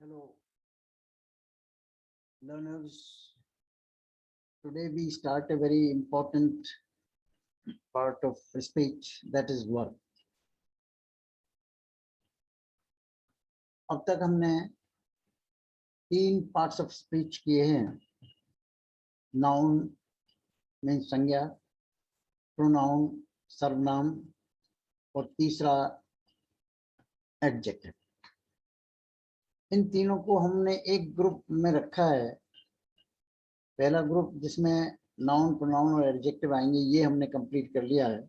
Hello, learners. Today we start a very important part of speech, that is verb. अब तक हमने 3 parts of speech किए हैं। Noun means संज्ञा, pronoun सर्वनाम और तीसरा एडजेक्टिव। इन तीनों को हमने एक ग्रुप में रखा है। पहला ग्रुप जिसमें नाउन, प्रोनाउन और एडजेक्टिव आएंगे, ये हमने कंप्लीट कर लिया है,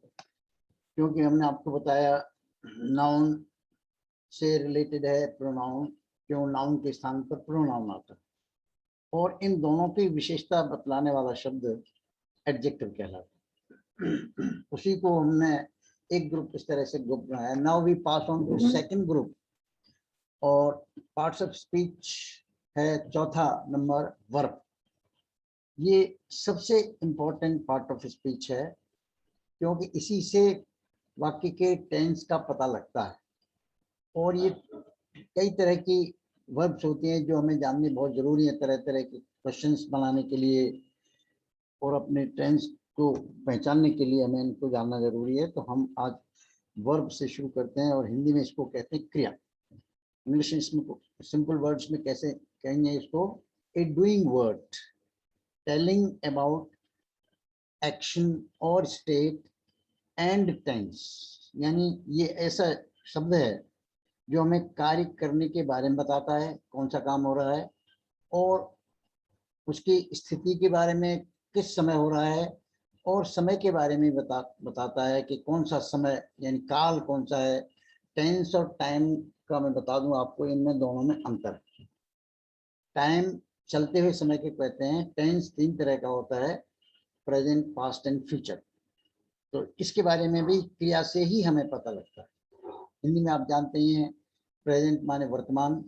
क्योंकि हमने आपको बताया नाउन से रिलेटेड है प्रोनाउन, क्यों नाउन के स्थान पर प्रोनाउन आता है, और इन दोनों की विशेषता बतलाने वाला शब्द एडजेक्टिव कहलाता है। उसी को हमने एक ग्रुप इस तरह से ग्रुप बनाया। Now we pass on to second group, और पार्ट्स ऑफ स्पीच है चौथा नंबर, वर्ब। ये सबसे इम्पोर्टेंट पार्ट ऑफ स्पीच है, क्योंकि इसी से वाक्य के टेंस का पता लगता है। और ये कई तरह की वर्ब्स होती हैं जो हमें जाननी बहुत ज़रूरी है, तरह तरह के क्वेश्चंस बनाने के लिए और अपने टेंस को पहचानने के लिए हमें इनको जानना ज़रूरी है। तो हम आज वर्ब से शुरू करते हैं, और हिंदी में इसको कहते हैं क्रिया। इंग्लिश में सिंपल वर्ड्स में कैसे कहेंगे इसको? A doing word telling about action और स्टेट एंड टेंस। यानी ये ऐसा शब्द है जो हमें कार्य करने के बारे में बताता है, कौन सा काम हो रहा है, और उसकी स्थिति के बारे में, किस समय हो रहा है, और समय के बारे में बताता है कि कौन सा समय यानी काल कौन सा है। टेंस और टाइम का मैं बता दूं आपको, इनमें दोनों में अंतर है। टाइम चलते हुए समय के कहते हैं। टेंस 3 तरह का होता है, प्रेजेंट, पास्ट एंड फ्यूचर। तो इसके बारे में भी क्रिया से ही हमें पता लगता है। हिंदी में आप जानते ही हैं, प्रेजेंट माने वर्तमान,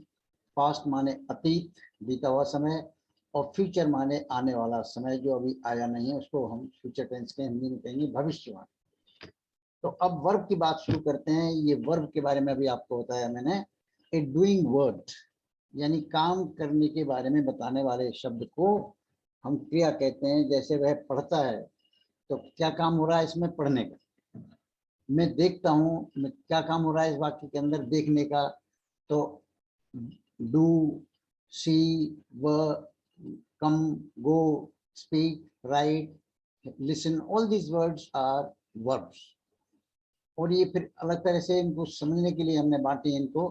पास्ट माने अतीत, बीता हुआ समय, और फ्यूचर माने आने वाला समय जो अभी आया नहीं है, उसको हम फ्यूचर टेंस के हिंदी में कहेंगे भविष्यवाणी। तो अब वर्ब की बात शुरू करते हैं। ये वर्ब के बारे में अभी आपको बताया मैंने। ए डूइंग वर्ड यानी काम करने के बारे में बताने वाले शब्द को हम क्रिया कहते हैं। जैसे वह पढ़ता है, तो क्या काम हो रहा है इसमें? पढ़ने का। मैं देखता हूँ, मैं क्या काम हो रहा है इस वाक्य के अंदर? देखने का। तो डू, सी, व, come, go, speak, write, listen, all these words are verbs. और ये फिर अलग तरह से इनको समझने के लिए हमने बांटी इनको।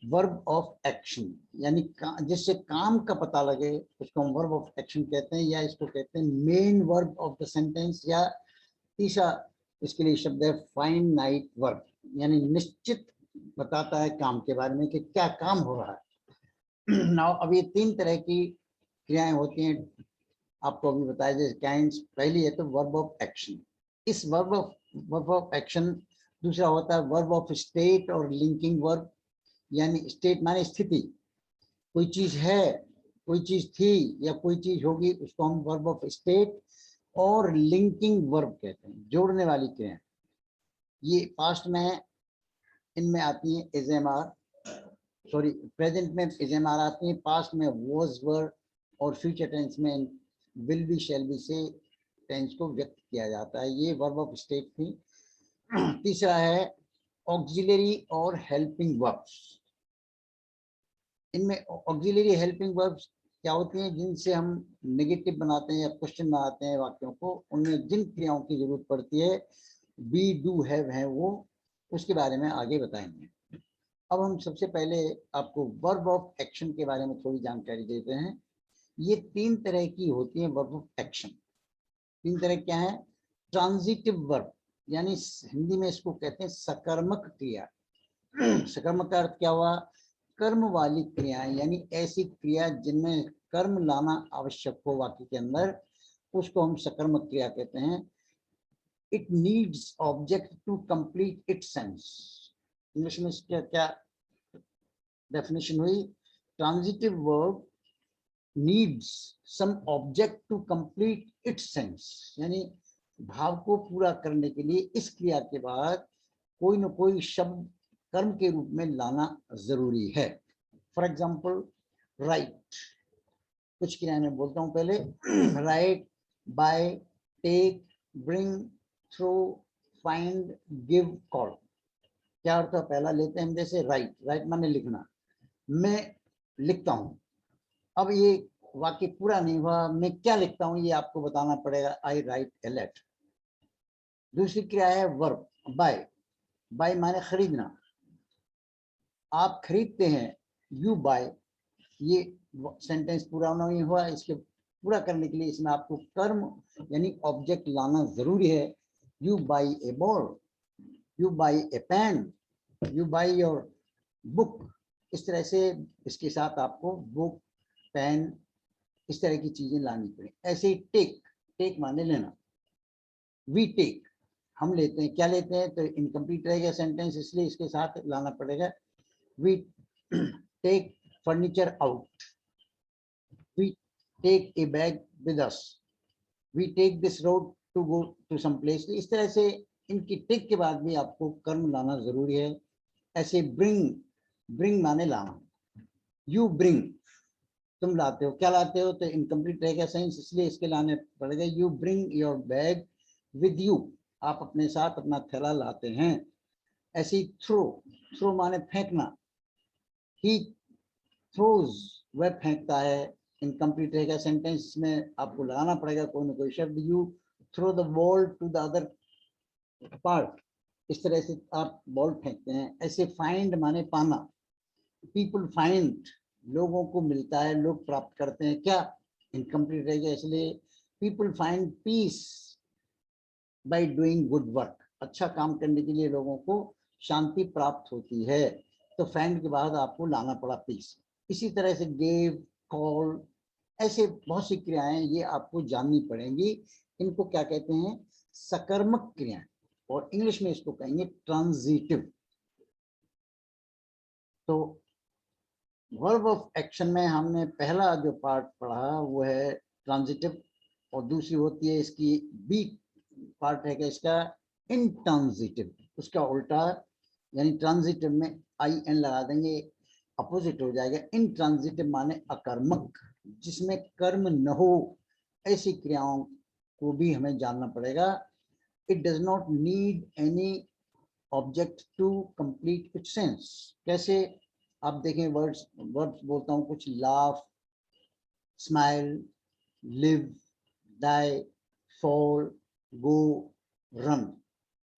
वर्ब ऑफ एक्शन यानी जिससे काम का पता लगे, उसको हम वर्ब ऑफ एक्शन कहते हैं, या इसको कहते हैं main verb of the sentence, या तीसरा इसके लिए शब्द है फाइनाइट वर्ब, यानी निश्चित बताता है काम के बारे में कि क्या काम हो रहा है। नाउ अब ये 3 तरह की क्रियाएं होती हैं, आपको अभी बताया। जैसे काइंड्स पहली है तो वर्ब ऑफ एक्शन। इस वर्ब ऑफ एक्शन दूसरा होता है वर्ब ऑफ स्टेट और लिंकिंग वर्ब। यानी स्टेट माने स्थिति, कोई चीज है, कोई चीज थी, या कोई चीज होगी, उसको हम वर्ब ऑफ स्टेट और लिंकिंग वर्ब कहते हैं, जोड़ने वाली क्रिया। ये पास्ट में है, इनमें आती है is am are, sorry present में इज एम आर आती है, पास्ट में वॉज वर, और फ्यूचर टेंस में विल बी, शैल बी से टेंस को व्यक्त किया जाता है। ये वर्ब ऑफ स्टेट थी। तीसरा है ऑक्सिलरी और हेल्पिंग वर्ब्स। इनमें ऑक्सिलरी हेल्पिंग वर्ब्स क्या होती हैं? जिनसे हम नेगेटिव बनाते हैं या क्वेश्चन बनाते हैं वाक्यों को, उनमें जिन क्रियाओं की जरूरत पड़ती है, बी, डू, हैव है वो, उसके बारे में आगे बताएंगे। अब हम सबसे पहले आपको वर्ब ऑफ एक्शन के बारे में थोड़ी जानकारी देते हैं। ये 3 तरह की होती है वर्ब ऑफ एक्शन। 3 तरह क्या है? ट्रांजिटिव वर्ब, यानी हिंदी में इसको कहते हैं सकर्मक क्रिया। सकर्मक का अर्थ क्या हुआ? कर्म वाली क्रियाएं, यानी ऐसी क्रिया जिनमें कर्म लाना आवश्यक हो वाक्य के अंदर, उसको हम सकर्मक क्रिया कहते हैं। It needs object to complete its sense. English में इसका क्या डेफिनेशन हुई? Transitive verb needs some object to complete its sense, यानी भाव को पूरा करने के लिए इस क्रिया के बाद कोई न कोई शब्द कर्म के रूप में लाना जरूरी है। फॉर एग्जाम्पल राइट, कुछ क्रियाएं मैं बोलता हूँ पहले। Write, buy, take, bring, throw, find, give, call. क्या अर्थ है? पहला लेते हैं हम, जैसे राइट, राइट माने लिखना, मैं लिखता हूँ। अब ये वाक्य पूरा नहीं हुआ, मैं क्या लिखता हूँ ये आपको बताना पड़ेगा। आई राइट ए लेटर। दूसरी क्रिया है वर्ब, बाय, बाय माने खरीदना, आप खरीदते हैं, यू बाय। ये सेंटेंस पूरा नहीं हुआ, इसके पूरा करने के लिए इसमें आपको कर्म यानी ऑब्जेक्ट लाना जरूरी है। You buy a ball, you buy a pen, you buy your book. इस तरह से इसके साथ आपको बुक, पेन, इस तरह की चीजें लानी पड़े। ऐसे ही टेक, टेक माने लेना, वी टेक, हम लेते हैं। क्या लेते हैं? तो इनकम्प्लीट रहेगा सेंटेंस, इसलिए इसके साथ लाना पड़ेगा। We take furniture out, we take a bag with us, we take this road to go to some place। इस तरह से इनकी टेक के बाद भी आपको कर्म लाना जरूरी है। ऐसे ब्रिंग, ब्रिंग माने लाना, यू ब्रिंग, तुम लाते हो। क्या लाते हो? तो इनकम्प्लीट रहेगा सेंस, इसलिए इसके लाने पड़ेगा। You bring your bag with you, आप अपने साथ अपना थैला लाते हैं। ऐसे ही थ्रो, थ्रो माने फेंकना, ही थ्रोज, वह फेंकता है। इनकम्प्लीट रहेगा सेंटेंस में, आपको लगाना पड़ेगा कोई ना कोई शब्द। You throw the ball to the other part, इस तरह से आप बॉल फेंकते हैं। ऐसे फाइंड माने पाना, पीपल फाइंड, लोगों को मिलता है, लोग प्राप्त करते हैं। क्या? इनकम्प्लीट रहेगा, इसलिए people find peace by doing good work, अच्छा काम करने के लिए लोगों को शांति प्राप्त होती है। तो फाइंड के बाद आपको लाना पड़ा पीस। इसी तरह से गेव, कॉल, ऐसे बहुत सी क्रियाएं ये आपको जाननी पड़ेंगी। इनको क्या कहते हैं? सकर्मक क्रियाएं, और इंग्लिश में इसको कहेंगे ट्रांजिटिव। तो वर्ब ऑफ एक्शन में हमने पहला जो पार्ट पढ़ा वो है ट्रांजिटिव, और दूसरी होती है इसकी बी पार्ट है कि इसका इंट्रांजिटिव, उसका उल्टा, यानी ट्रांजिटिव में आई एन लगा देंगे, अपोजिट हो जाएगा। इंट्रांजिटिव माने अकर्मक, जिसमें कर्म न हो, ऐसी क्रियाओं को भी हमें जानना पड़ेगा। It does not need any object to complete its sense. कैसे? आप देखें, वर्ड्स वर्ड्स बोलता हूँ कुछ, laugh, smile, live, die, fall, go, run.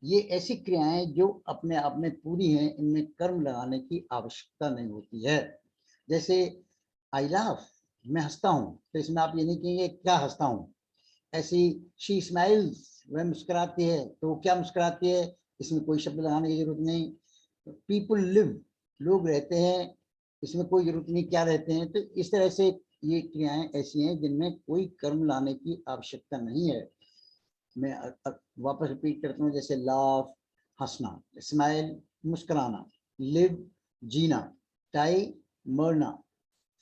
ये ऐसी क्रियाएं जो अपने आप में पूरी हैं, इनमें कर्म लगाने की आवश्यकता नहीं होती है। जैसे आई लाफ, मैं हंसता हूँ, तो इसमें आप ये नहीं कहेंगे क्या हंसता हूँ। ऐसी शी स्माइल्स, वह मुस्कुराती है, तो वो क्या मुस्कुराती है, इसमें कोई शब्द लगाने की जरूरत नहीं। पीपल लिव, लोग रहते हैं, इसमें कोई जरूरत नहीं क्या रहते हैं। तो इस तरह से ये क्रियाएं ऐसी हैं जिनमें कोई कर्म लाने की आवश्यकता नहीं है। मैं वापस रिपीट करता हूँ, जैसे लाफ, हंसना, स्माइल, मुस्कुराना, लिव, जीना, टाई, मरना,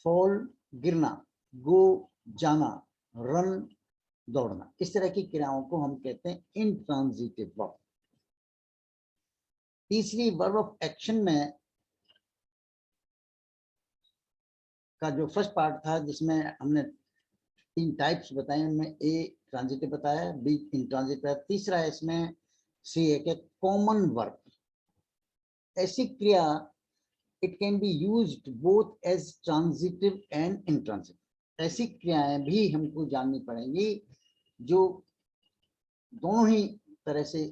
फॉल, गिरना, गो, जाना, रन, दौड़ना। इस तरह की क्रियाओं को हम कहते हैं इंट्रांजिटिव वर्ब। तीसरी वर्ब ऑफ एक्शन में का जो फर्स्ट पार्ट था, जिसमें हमने 3 टाइप्स बताए, उनमें ए ट्रांजिटिव बताया, बी इंट्रांजिटिव बताया, तीसरा है इसमें सी है कि कॉमन वर्ब। ऐसी क्रिया it can be used both as transitive and intransitive. ऐसी क्रियाएं भी हमको जाननी पड़ेंगी जो दोनों ही तरह से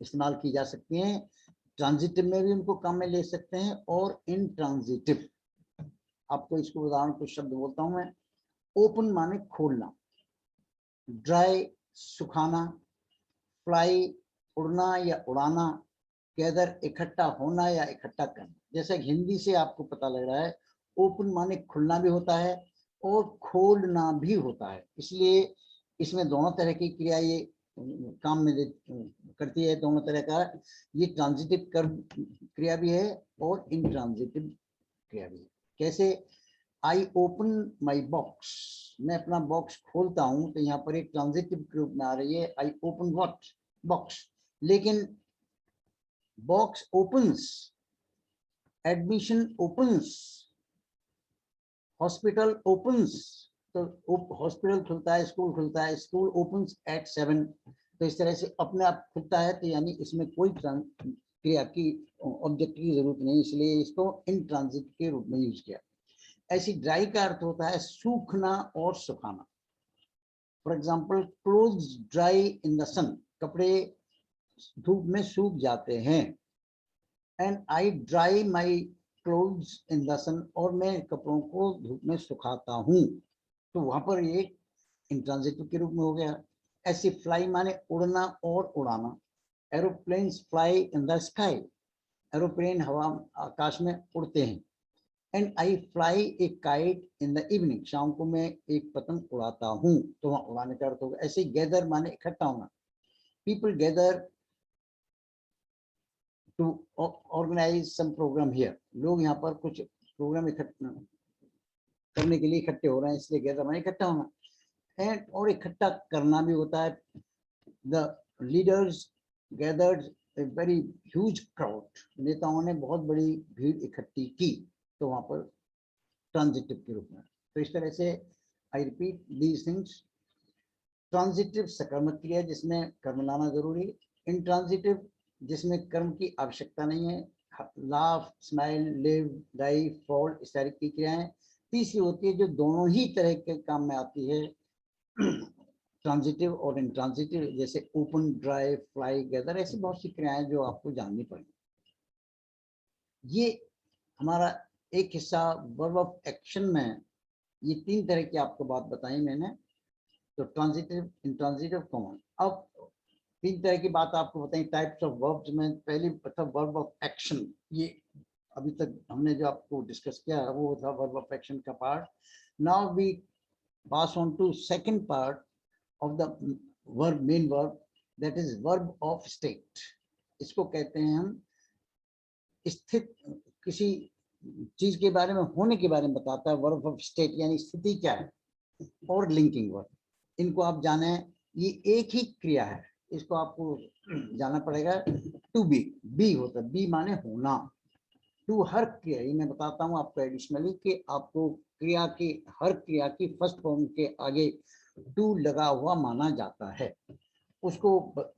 इस्तेमाल की जा सकती हैं। ट्रांजिटिव में भी उनको काम में ले सकते हैं, और इंट्रांजिटिव। आपको इसको उदाहरण कुछ शब्द बोलता हूं मैं। ओपन माने खोलना, ड्राई सुखाना, फ्लाई उड़ना या उड़ाना, गैदर इकट्ठा होना या इकट्ठा करना। जैसे हिंदी से आपको पता लग रहा है, ओपन माने खुलना भी होता है और खोलना भी होता है, इसलिए इसमें दोनों तरह की क्रिया ये काम में करती है। दोनों तरह का ये ट्रांजिटिव क्रिया भी है और इंट्रांजिटिव क्रिया भी है। कैसे? आई ओपन माई बॉक्स, मैं अपना बॉक्स खोलता हूं, तो यहाँ पर एक ट्रांजिटिव रूप में आ रही है, आई ओपन व्हाट, बॉक्स। लेकिन box opens, admission opens, hospital opens, तो हॉस्पिटल खुलता है, स्कूल खुलता है, स्कूल ओपन्स एट 7। तो इस तरह से अपने आप खुलता है, तो यानी इसमें कोई क्रिया की ऑब्जेक्ट की जरूरत नहीं, इसलिए इसको इन ट्रांजिट के रूप में यूज किया। ऐसी ड्राई का अर्थ होता है सूखना और सुखाना। For example clothes dry in the sun, कपड़े धूप में सूख जाते हैं। And I dry my clothes in the sun, और मैं कपड़ों को धूप में सुखाता हूँ। तो वहां पर ये इंट्रांजिटिव के रूप में हो गया। ऐसे फ्लाई माने उड़ना और उड़ाना, aeroplanes fly in the sky, aeroplane हवा आकाश में उड़ते हैं। And I fly A kite in the evening, शाम को मैं एक पतंग उड़ाता हूँ, तो वहां उड़ाने का अर्थ होगा। ऐसे गैदर माने इकट्ठा होना, people gather to organise some programme here, लोग यहाँ पर कुछ प्रोग्राम इकट्ठा करने के लिए इकट्ठे हो रहे हैं, इसलिए गैदर माने इकट्ठा होना। एंड और इकट्ठा करना भी होता है, the leaders gathered a very huge crowd, नेताओं ने बहुत बड़ी भीड़ इकट्ठी की, तो वहां पर ट्रांजिटिव के रूप में। तो इस तरह से I repeat these things. Transitive सकर्मक क्रिया जिसमें कर्म लाना जरूरी, इंट्रांजिटिव जिसमें कर्म की आवश्यकता नहीं है, laugh, smile, live, die, fall, इस तरह की क्रियाएं। तीसरी होती है जो दोनों ही तरह के काम में आती है, ट्रांजिटिव और इंट्रांजिटिव, जैसे ओपन, ड्राई, फ्लाई, गैदर, ऐसी बहुत सी क्रियाएं जो आपको जाननी पड़ेगी। ये हमारा एक हिस्सा वर्ब ऑफ एक्शन में, ये तीन तरह की आपको बात बताई मैंने, तो ट्रांजिटिव, इंट्रांजिटिव, कॉमन। अब तीन तरह की बात आपको बताई टाइप्स ऑफ वर्ब्स में। पहली मतलब वर्ब ऑफ एक्शन, ये अभी तक हमने जो आपको डिस्कस किया वो था वर्ब ऑफ एक्शन का part. Now we pass on to second part of the verb, main verb, that is verb of state. इसको कहते हैं हम स्थित, किसी चीज के बारे में, होने के बारे में बताता है वर्ब ऑफ स्टेट, यानी स्थिति क्या है। और लिंकिंग वर्ब, इनको आप जाने, ये एक ही क्रिया है, इसको आपको जाना पड़ेगा। टू बी, बी होता है, बी माने होना। टू हर क्रिया, ये मैं बताता हूँ आपको एडिशनली कि आपको क्रिया की, हर क्रिया की फर्स्ट फॉर्म के आगे टू लगा हुआ माना जाता है। उसको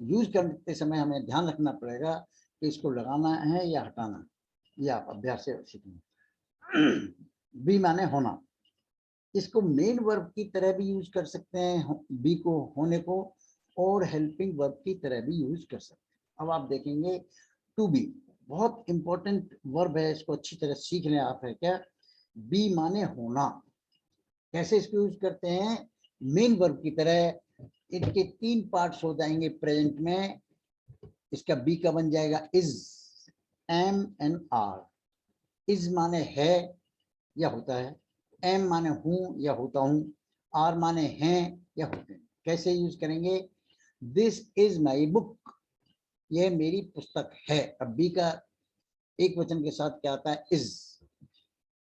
यूज करते समय हमें ध्यान रखना पड़ेगा कि इसको लगाना है या हटाना, ये आप अभ्यास से सीखेंगे। बी माने होना, इसको मेन वर्ब की तरह भी यूज कर सकते हैं, बी को, होने को, और हेल्पिंग वर्ब की तरह भी यूज कर सकते हैं। अब आप देखेंगे टू बी बहुत इंपॉर्टेंट वर्ब है, इसको अच्छी तरह सीख लें आप। है क्या? बी माने होना, कैसे इसको यूज करते हैं? मेन वर्ब की तरह। इसके तीन पार्ट्स हो जाएंगे प्रेजेंट में। इसका बी का बन जाएगा is, am and are. Is माने है या होता है, एम माने हूं या होता हूं, आर माने हैं या होते हैं। कैसे यूज करेंगे? दिस इज माई बुक, यह मेरी पुस्तक है। अब बी का एक वचन के साथ क्या आता है? Is.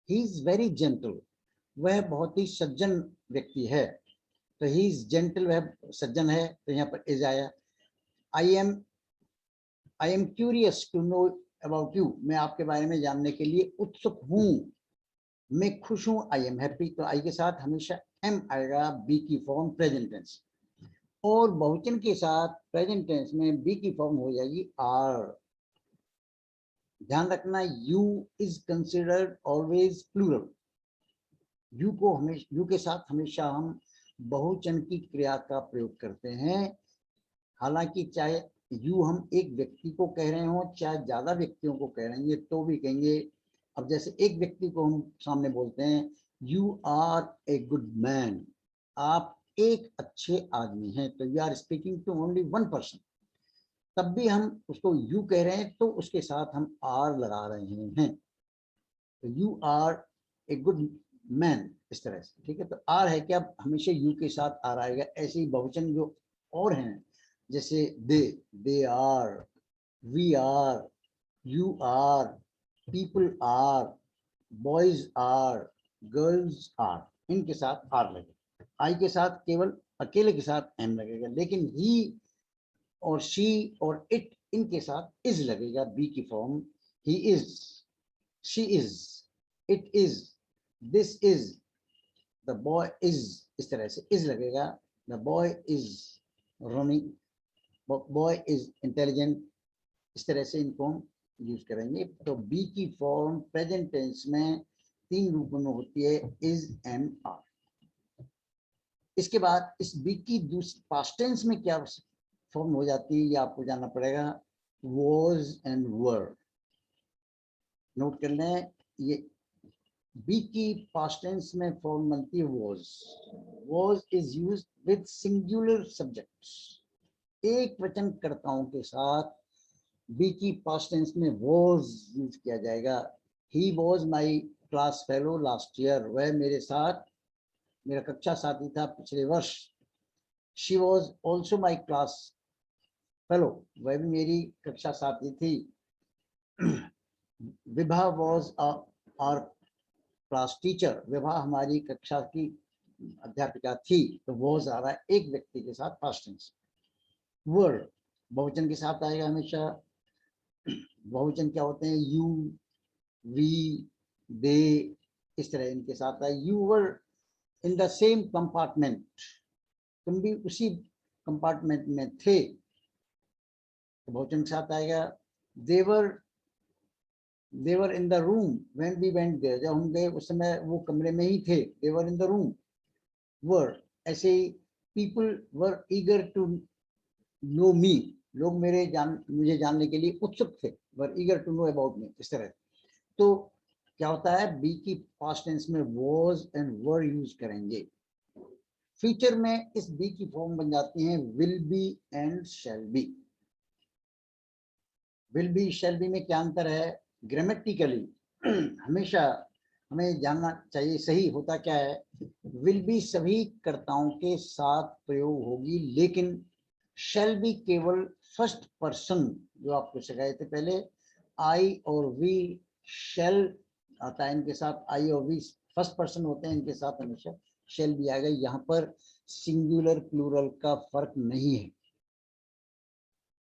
He is very gentle, वह बहुत ही सज्जन व्यक्ति है। तो ही इज जेंटल, वह सज्जन है, तो यहाँ पर इज आया। I am curious to know about you, मैं आपके बारे में जानने के लिए उत्सुक हूँ। मैं खुश हूँ, आई एम हैप्पी, तो आई के साथ हमेशा एम आएगा, बी की फॉर्म प्रेजेंट टेंस। और बहुवचन के साथ प्रेजेंट टेंस में बी की फॉर्म हो जाएगी आर। ध्यान रखना, you is considered always plural. You को हमेशा, यू के साथ हमेशा हम बहुवचन की क्रिया का प्रयोग करते हैं। हालांकि चाहे यू हम एक व्यक्ति को कह रहे हो, चाहे ज्यादा व्यक्तियों को कह रहे हैं, तो भी कहेंगे। अब जैसे एक व्यक्ति को हम सामने बोलते हैं, you are a good man, आप एक अच्छे आदमी हैं, तो you are speaking to only one person. तब भी हम उसको यू कह रहे हैं, तो उसके साथ हम आर लगा रहे हैं। तो you are a good man, इस तरह से, ठीक है। तो आर है क्या, हमेशा यू के साथ आर आएगा। ऐसे ही बहुवचन जो और हैं, जैसे they are, we are, you are, people are, boys are, girls are, इनके साथ आर लगेगा। आई के साथ केवल अकेले के साथ एम लगेगा, लेकिन ही और शी और इट, इनके साथ इज लगेगा, बी की form. He is, she is, it is, this is, the boy is, इस तरह से इज लगेगा, the boy is running, boy is intelligent, इस तरह से इनको हम यूज करेंगे। तो बी की फॉर्म प्रेजेंट टेंस में 3 रूपों में होती है, इज एंड आर। इसके बाद इस बी की दूसरी पास्ट टेंस में क्या फॉर्म हो जाती है, ये आपको जानना पड़ेगा, वॉज एंड वर। नोट कर लें, ये बी की पास्ट टेंस में फॉर्म बनती है was. Was is used with singular subjects, एक वचन कर्ताओं के साथ बी की पास्ट टेंस में वॉज यूज किया जाएगा। He was my class fellow last year, वह मेरे साथ मेरा कक्षा साथी था पिछले वर्ष। She was also my class fellow, वह भी मेरी कक्षा साथी थी। Vibha was our class teacher, Vibha हमारी कक्षा की अध्यापिका थी। तो वॉज आ रहा है एक व्यक्ति के साथ पास्ट टेंस। वर बहुवचन के साथ आएगा हमेशा। बहुवचन क्या होते हैं, यू, वी, दे, इस तरह इनके साथ है। You were in the same compartment, तुम भी उसी कंपार्टमेंट में थे, तो बहुवचन के साथ आएगा। they were in the room when we went there, जब हम गए उस समय वो कमरे में ही थे, they were in the room। were, ऐसे ही people were eager to know me, लोग मुझे जानने के लिए उत्सुक थे, were eager to know about me, इस तरह। तो क्या होता है, बी की पास्ट टेंस में was and were यूज करेंगे। फ्यूचर में इस बी की फॉर्म बन जाती है will be and shall be। will be shall be में क्या अंतर है, ग्रामेटिकली हमेशा हमें जानना चाहिए सही होता क्या है। will be सभी कर्ताओं के साथ प्रयोग होगी, लेकिन shall be केवल फर्स्ट पर्सन, जो आपको सिखाए थे पहले, I और we, shall आता है इनके साथ, I और we फर्स्ट पर्सन होते हैं, इनके साथ हमेशा shall be आएगा। यहाँ पर सिंगुलर प्लूरल का फर्क नहीं है।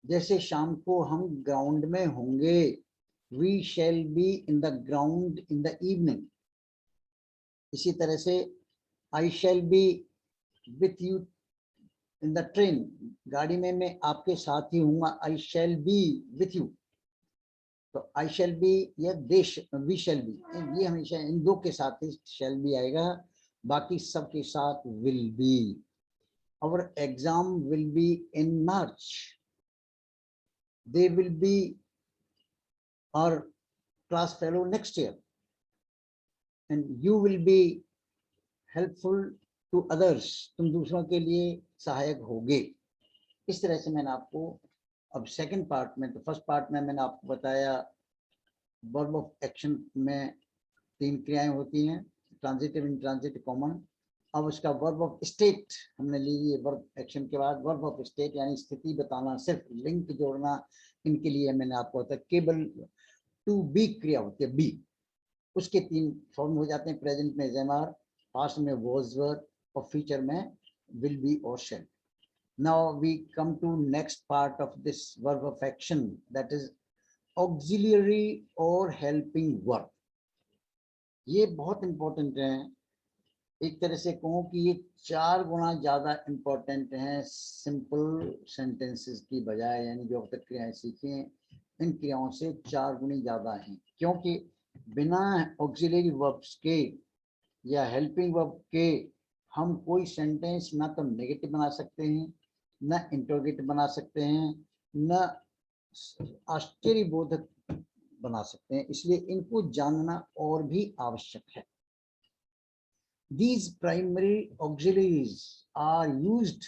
जैसे शाम को हम ग्राउंड में होंगे, we shall be in the ground in the evening। इसी तरह से I shall be with you in the train, गाड़ी में मैं आपके साथ ही हूँगा, I shall be with you। तो I shall be या we shall be, ये हमेशा इन दो के साथ ही shall be आएगा, बाकी सब के साथ will be। Our exam will be in March, they will be our class fellow next year, and you will be helpful to others, तुम दूसरों के लिए सहायक होगे। इस तरह से मैंने आपको अब सेकंड पार्ट में, तो फर्स्ट पार्ट में मैंने आपको बताया वर्ब ऑफ एक्शन में 3 क्रियाएं होती हैं, ट्रांजिटिव, इंट्रांजिटिव, कॉमन। अब उसका वर्ब ऑफ स्टेट हमने ली है, वर्ब एक्शन के बाद वर्ब ऑफ स्टेट यानी स्थिति बताना, सिर्फ लिंक जोड़ना, इनके लिए मैंने आपको बताया केवल टू बी क्रिया होती है, बी, उसके 3 फॉर्म हो जाते हैं, प्रेजेंट में एमआर, पास्ट में वॉज वर, और फ्यूचर में विल बी और shall. Now we come to next part of this verb of action, that is auxiliary और हेल्पिंग वर्ब। ये बहुत इंपॉर्टेंट है, एक तरह से कहूँ कि ये 4 गुना ज्यादा इंपॉर्टेंट हैं सिंपल सेंटेंसेस की बजाय, यानी जो अब तक क्रियाएं सीखी हैं इन क्रियाओं से 4 गुनी ज्यादा हैं, क्योंकि बिना ऑक्सिलरी वर्ब्स के या हेल्पिंग वर्ब के हम कोई सेंटेंस ना तो नेगेटिव बना सकते हैं, ना इंटरोगेटिव बना सकते हैं, ना आश्चर्यबोधक बना सकते हैं, इसलिए इनको जानना और भी आवश्यक है। These primary auxiliaries are used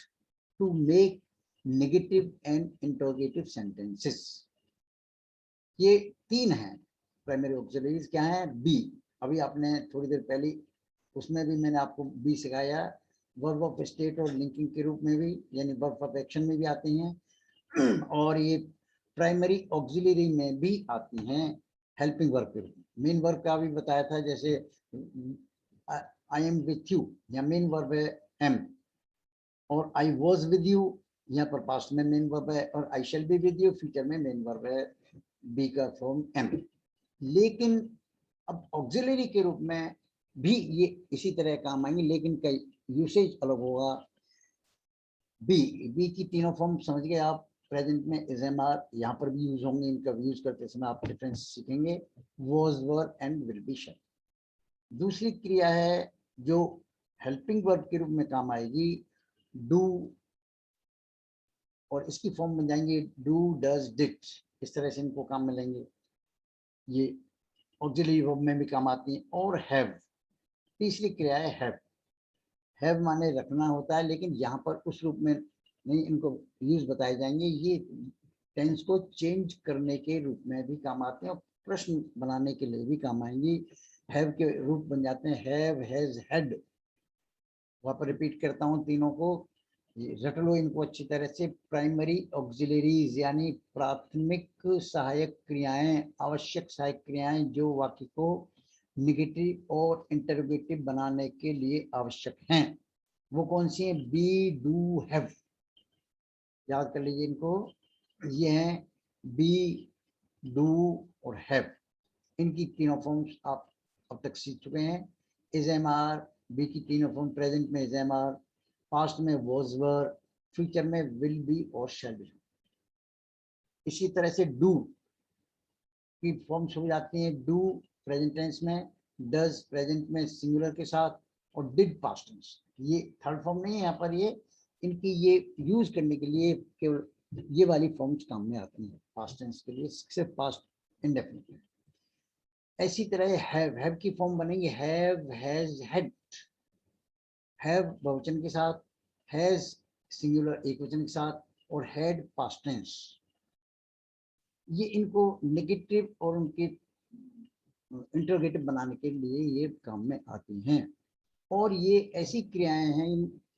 to make negative and interrogative sentences। ये 3 हैं प्राइमरी ऑक्सिलरीज, क्या है, बी, अभी आपने थोड़ी देर पहले उसमें भी मैंने आपको बी सिखाया, वर्ब ऑफ स्टेट और लिंकिंग के रूप में भी, यानी वर्ब ऑफ एक्शन में भी आती हैं, और ये प्राइमरी ऑक्सिलरी में भी आती हैं हेल्पिंग वर्ब के रूप में। मेन वर्ब का भी बताया था, जैसे आई एम विथ यू, या मेन वर्ब है एम, और आई वॉज विद यू, यहाँ पर पास्ट में मेन वर्ब है, और I shall be with you future में मेन वर्ब है, बी का फॉर्म एम। लेकिन अब ऑक्सिलरी के रूप में भी ये इसी तरह काम आएंगे, लेकिन का यूसेज अलग होगा। बी की तीनों फॉर्म समझ गए आप। प्रेजेंट में इज एम आर यहाँ पर भी यूज होंगे, इनका यूज करते समय आप डिफरेंस सीखेंगे। Was were and will be shall. दूसरी क्रिया है जो हेल्पिंग वर्ब के रूप में काम आएगी, डू, और इसकी फॉर्म बन जाएंगे डू डज डिड। इस तरह से इनको काम मिलेंगे, ये ऑक्सिलरी वर्ब में भी काम आती हैं। और हैव, तीसरी क्रिया है हैव। हैव माने रखना होता है, लेकिन यहाँ पर उस रूप में नहीं, इनको यूज बताए जाएंगे। ये टेंस को चेंज करने के रूप में भी काम आते हैं और प्रश्न बनाने के लिए भी काम आएंगी। हैव के रूप बन जाते हैं हैव, हैज, हैड। वहाँ पर रिपीट करता हूँ तीनों को, रट लो इनको अच्छी तरह से। प्राइमरी ऑक्सिलरीज यानी प्राथमिक सहायक क्रियाएं, आवश्यक सहायक क्रियाएं जो वाक्य को निगेटिव और इंटरोगेटिव बनाने के लिए आवश्यक हैं, वो कौन सी हैं? Be, do, have. याद कर लीजिए इनको, ये हैं बी, डू और हैव। इनकी तीनों फॉर्म्स आप अब तक सीख चुके हैं। इज एम आर, बी की तीनों फॉर्म, प्रेजेंट में इज एम आर, पास्ट में वॉज वर, फ्यूचर में विल बी और शैल बी। इसी तरह से डू की फॉर्म्स हो जाती हैं। डू प्रेजेंट टेंस में, डज प्रेजेंट में सिंगुलर के साथ, और डिड पास्ट टेंस। ये थर्ड फॉर्म नहीं है यहाँ पर, ये इनकी ये यूज करने के लिए केवल ये वाली फॉर्म्स काम में आती हैं पास्ट टेंस के लिए, सिर्फ पास्ट इंडेफिनिट। ऐसी तरह हैव की फॉर्म बनेगी हैव, हैज, हैड। हैव बहुवचन के साथ, हैज सिंगुलर एक वचन के साथ, और हैड पास्ट टेंस। ये इनको नेगेटिव और उनके इंटरोगेटिव बनाने के लिए ये काम में आती हैं। और ये ऐसी क्रियाएं हैं,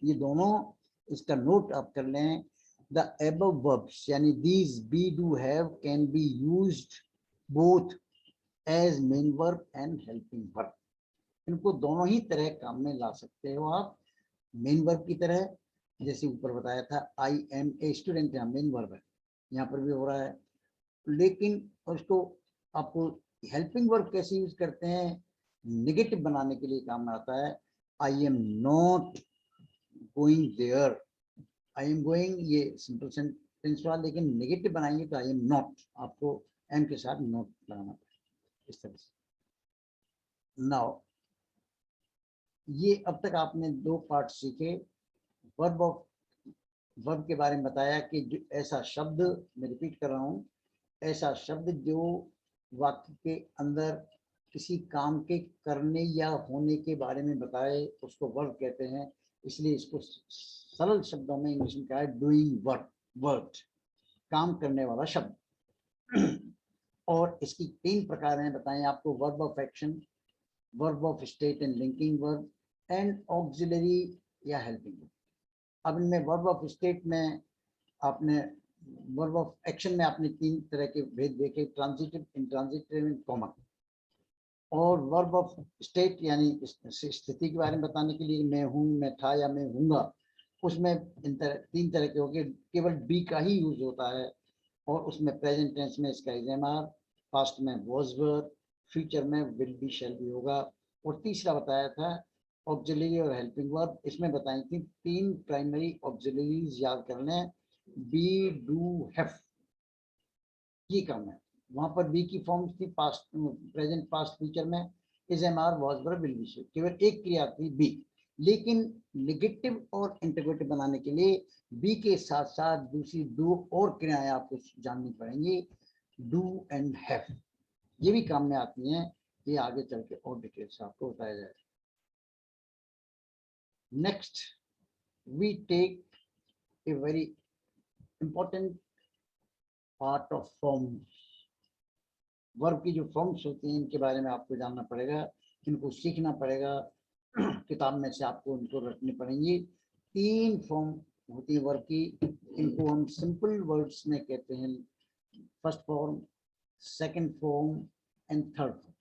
ये दोनों, इसका नोट आप कर लें। द above verbs यानी these, be, do, have can be used both as main verb and helping verb। इनको दोनों ही तरह काम में ला सकते हो आप। मेन वर्ब की तरह, जैसे ऊपर बताया था आई एम ए स्टूडेंट, यहाँ मेन वर्ब है, यहाँ पर भी हो रहा है। लेकिन उसको आपको हेल्पिंग वर्ब कैसे यूज करते हैं? नेगेटिव बनाने के लिए काम में आता है। I am not going there. I am going ये सिंपल सेंटेंस वाला, लेकिन नेगेटिव बनाएंगे तो आई एम नॉट, आपको एम के साथ नॉट लगाना पड़ेगा इस तरह से। नाउ ये अब तक आपने दो पार्ट सीखे। वर्ब ऑफ वर्ब के बारे में बताया कि जो ऐसा शब्द, मैं रिपीट कर रहा हूँ, ऐसा शब्द जो वाक्य के अंदर किसी काम के करने या होने के बारे में बताए उसको वर्ब कहते हैं। इसलिए इसको सरल शब्दों में इंग्लिश में कहा है डूइंग वर्क, वर्ड, काम करने वाला शब्द। और इसकी तीन प्रकार हैं बताएं आपको, verb of action, verb of state and linking verb, and auxiliary या हेल्पिंग वर्ब। अब इनमें वर्ब ऑफ स्टेट में आपने, वर्ब ऑफ एक्शन में आपने तीन तरह के भेद देखे, ट्रांजिटिव, इंट्रांजिटिव एंड कॉमन। और वर्ब ऑफ स्टेट यानी स्थिति के बारे में बताने के लिए, मैं हूँ, मैं था या मैं हूँगा, उसमें तीन तरह के हो गए, केवल बी का ही यूज होता है। और उसमें प्रेजेंट टेंस में इसका इज एम आर, पास्ट में वॉज वर, फ्यूचर में विल बी शैल बी होगा। और तीसरा बताया था ऑक्सिलरी और हेल्पिंग वर्ब। इसमें बताई थी तीन प्राइमरी ऑक्सिलरीज, याद कर लें, बी, डू, हैव, ये काम है। वहां पर बी की फॉर्म्स थी पास्ट, प्रेजेंट, पास्ट, फ्यूचर में is am are, was were, will be, केवल एक क्रिया थी बी। लेकिन नेगेटिव और इंटीग्रेटिव बनाने के लिए बी के साथ साथ दूसरी दो और क्रियाएं आपको जाननी पड़ेंगी, डू एंड हैव। ये भी काम में आती हैं, ये आगे चल के और डिटेल से आपको बताया जाएगा। Next we take a very important part of forms. Verb की जो फॉर्म्स होती हैं इनके बारे में आपको जानना पड़ेगा, इनको सीखना पड़ेगा। किताब में से आपको इनको रखनी पड़ेंगी। तीन फॉर्म होती है वर्ब की, इनको हम सिंपल वर्ड्स में कहते हैं। First form, second form and third form.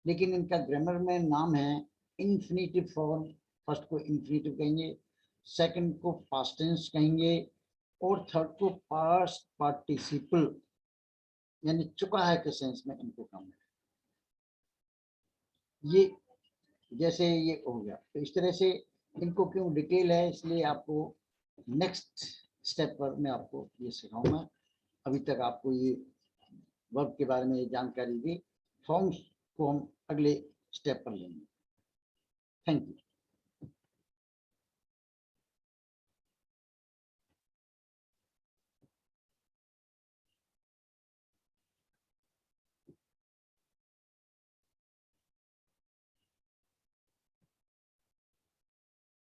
लेकिन इनका ग्रामर में नाम है इन्फिनिटिव फॉर्म। फर्स्ट को इन्फिनिटिव कहेंगे, सेकंड को पास्ट टेंस कहेंगे, और थर्ड को पास्ट पार्टिसिपल यानी चुका है के सेंस में इनको काम है। ये जैसे ये हो गया, तो इस तरह से इनको क्यों डिटेल है, इसलिए आपको नेक्स्ट स्टेप पर मैं आपको ये सिखाऊंगा। अभी तक आपको ये वर्ब के बारे में ये जानकारी दी, फॉर्म्स को हम अगले स्टेप पर लेंगे। Thank you.